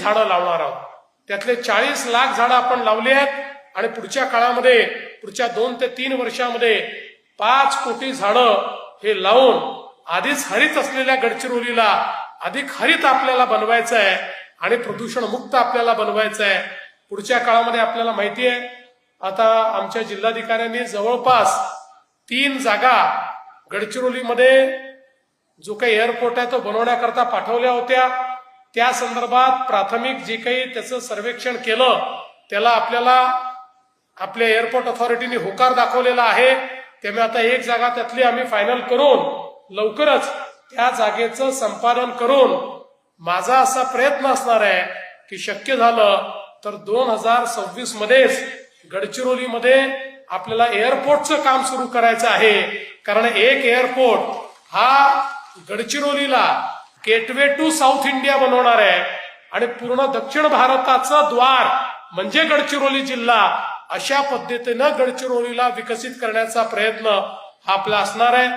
झाडं लावणार आहोत. त्यातले 40 लाख झाडं आपण लावली आहेत आणि पुढच्या काळामध्ये पुढच्या 2 ते 3 वर्षामध्ये 5 कोटी झाडं हे लावून आधीच हरित असलेल्या गडचिरोलीला अधिक हरित आपल्याला बनवायचं आहे आणि प्रदूषण मुक्त आपल्याला बनवायचं आहे. पुढच्या काळामध्ये आपल्याला माहिती आहे आता आमच्या जिल्हाधिकाऱ्यांनी जवळपास 3 जागा गडचिरोलीमध्ये जो काही एअरपोर्ट आहे तो बनवण्याकरता पाठवल्या होत्या. त्या संदर्भात प्राथमिक जे काही त्याचं सर्वेक्षण केलं त्याला आपल्याला आपल्या एअरपोर्ट अथॉरिटीने होकार दाखवलेला आहे. त्यामुळे आता 1 जागा त्यातली आम्ही फायनल करून लवकरच त्या जागेचं संपादन करून माझा असा प्रयत्न असणार आहे की शक्य झालं तर 2026 मध्येच गडचिरोलीमध्ये आपल्याला एअरपोर्टचं काम सुरू करायचं आहे. कारण एक एअरपोर्ट हा गडचिरोलीला गेटवे टू साऊथ इंडिया बनवणार आहे आणि पूर्ण दक्षिण भारताचं द्वार म्हणजे गडचिरोली जिल्हा. अशा पद्धतीनं गडचिरोलीला विकसित करण्याचा प्रयत्न हा आपला असणार आहे.